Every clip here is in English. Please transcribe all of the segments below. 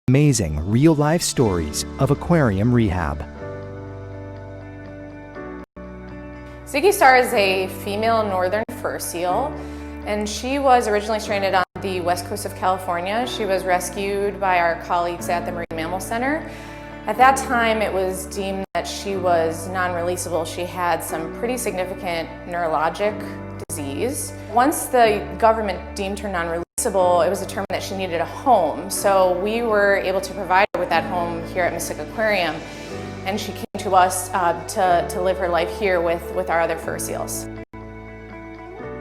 Amazing real-life stories of aquarium rehab. Ziggy Star is a female northern fur seal, and she was originally stranded on the west coast of California. She was rescued by our colleagues at the Marine Mammal Center. At that time, it was deemed that she was non-releasable. She had some pretty significant neurologic disease. Once the government deemed her non-releasable, it was determined that she needed a home. So we were able to provide her with that home here at Mystic Aquarium, and she came to us to live her life here with our other fur seals.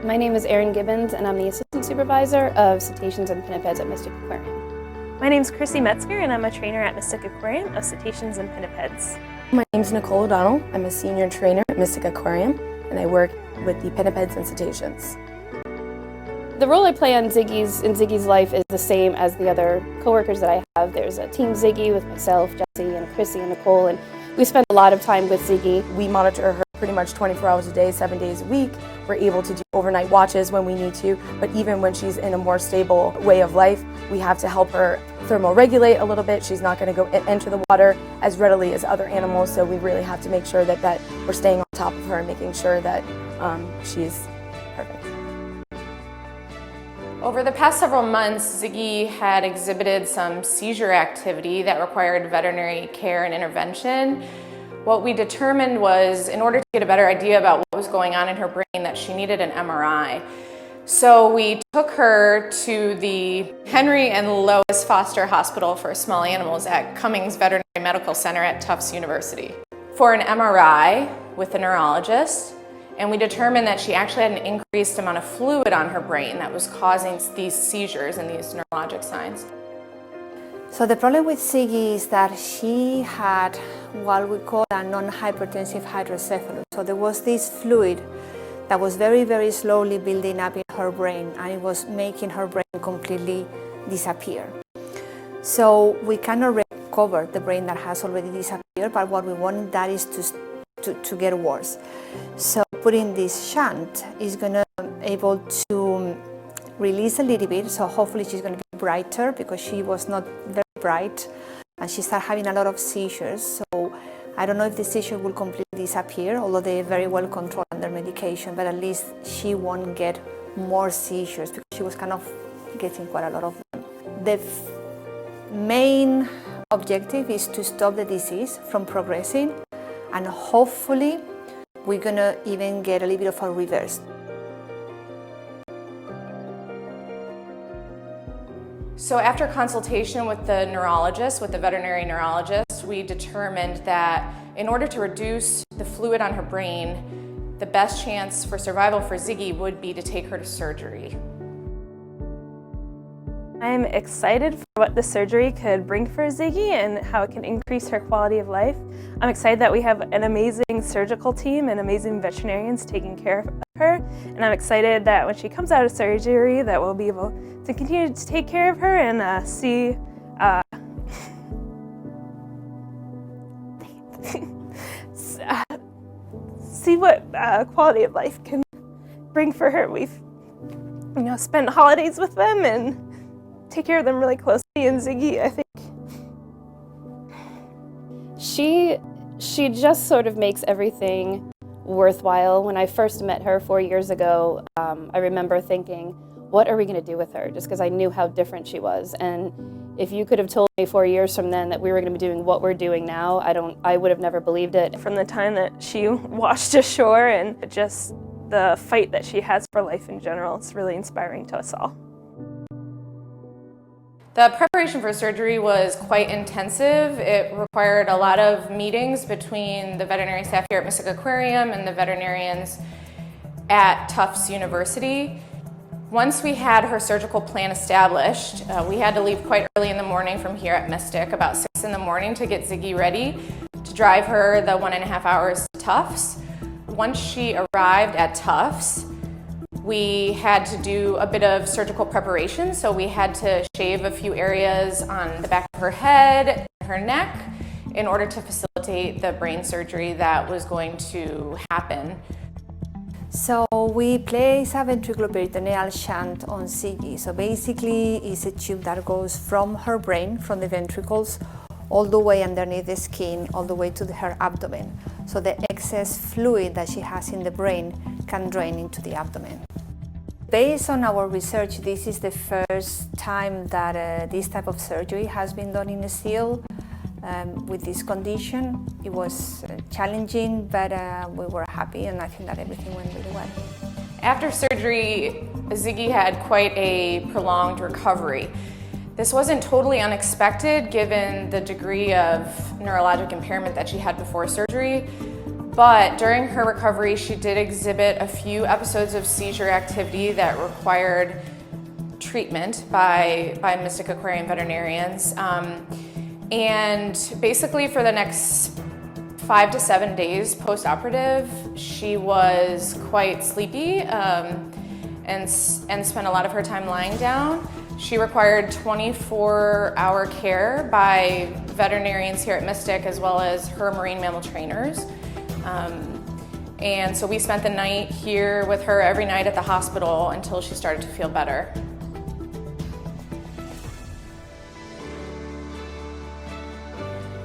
My name is Erin Gibbons, and I'm the Assistant Supervisor of Cetaceans and Pinnipeds at Mystic Aquarium. My name is Chrissy Metzger, and I'm a trainer at Mystic Aquarium of Cetaceans and Pinnipeds. My name is Nicole. I'm a senior trainer at Mystic Aquarium, and I work with the Pinnipeds and Cetaceans. The role I play in Ziggy's life is the same as the other coworkers that I have. There's a Team Ziggy with myself, Jessie, and Chrissy, and Nicole, and we spend a lot of time with Ziggy. We monitor her pretty much 24 hours a day, 7 days a week. We're able to do overnight watches when we need to, but even when she's in a more stable way of life, we have to help her thermoregulate a little bit. She's not going to go enter the water as readily as other animals, so we really have to make sure that we're staying on top of her and making sure that she's perfect. Over the past several months, Ziggy had exhibited some seizure activity that required veterinary care and intervention. What we determined was, in order to get a better idea about what was going on in her brain, that she needed an MRI. So we took her to the Henry and Lois Foster Hospital for Small Animals at Cummings Veterinary Medical Center at Tufts University for an MRI with a neurologist. And we determined that she actually had an increased amount of fluid on her brain that was causing these seizures and these neurologic signs. So the problem with Ziggy is that she had what we call a non-hypertensive hydrocephalus. So there was this fluid that was very, very slowly building up in her brain, and it was making her brain completely disappear. So we cannot recover the brain that has already disappeared, but what we want that is to get worse. So putting this shunt is going to be able to release a little bit, so hopefully she's going to be brighter, because she was not very bright and she started having a lot of seizures. So I don't know if the seizure will completely disappear, although they're very well controlled under medication, but at least she won't get more seizures, because she was kind of getting quite a lot of them. The main objective is to stop the disease from progressing, and hopefully we're going to even get a little bit of a reverse. So after consultation with the neurologist, with the veterinary neurologist, we determined that in order to reduce the fluid on her brain, the best chance for survival for Ziggy would be to take her to surgery. I'm excited for what the surgery could bring for Ziggy and how it can increase her quality of life. I'm excited that we have an amazing surgical team and amazing veterinarians taking care of her, and I'm excited that when she comes out of surgery that we'll be able to continue to take care of her and see what quality of life can bring for her. We've spent holidays with them and take care of them really closely, and Ziggy, I think she just sort of makes everything worthwhile. When I first met her 4 years ago, I remember thinking, what are we going to do with her? Just because I knew how different she was. And if you could have told me 4 years from then that we were going to be doing what we're doing now, I would have never believed it. From the time that she washed ashore and just the fight that she has for life in general, it's really inspiring to us all. The preparation for surgery was quite intensive. It required a lot of meetings between the veterinary staff here at Mystic Aquarium and the veterinarians at Tufts University. Once we had her surgical plan established, we had to leave quite early in the morning from here at Mystic, about 6 in the morning, to get Ziggy ready to drive her the 1.5 hours to Tufts. Once she arrived at Tufts, we had to do a bit of surgical preparation, so we had to shave a few areas on the back of her head, her neck, in order to facilitate the brain surgery that was going to happen. So we place a ventriculoperitoneal shunt on Ziggy. So basically it's a tube that goes from her brain, from the ventricles, all the way underneath the skin, all the way to her abdomen. So the excess fluid that she has in the brain can drain into the abdomen. Based on our research, this is the first time that this type of surgery has been done in a seal with this condition. It was challenging, but we were happy, and I think that everything went really well. After surgery, Ziggy had quite a prolonged recovery. This wasn't totally unexpected given the degree of neurologic impairment that she had before surgery, but during her recovery she did exhibit a few episodes of seizure activity that required treatment by Mystic Aquarium veterinarians. And basically for the next 5 to 7 days post-operative, she was quite sleepy and spent a lot of her time lying down. She required 24-hour care by veterinarians here at Mystic as well as her marine mammal trainers. And so we spent the night here with her every night at the hospital until she started to feel better.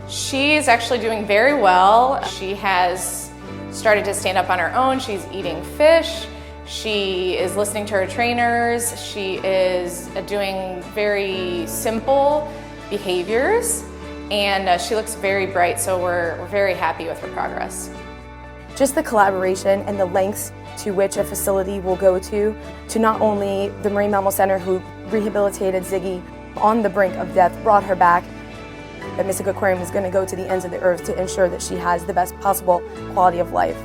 She is actually doing very well. She has started to stand up on her own. She's eating fish. She is listening to her trainers. She is doing very simple behaviors, and she looks very bright, so we're very happy with her progress. Just the collaboration and the lengths to which a facility will go to not only the Marine Mammal Center who rehabilitated Ziggy on the brink of death, brought her back, that Mystic Aquarium is going to go to the ends of the earth to ensure that she has the best possible quality of life.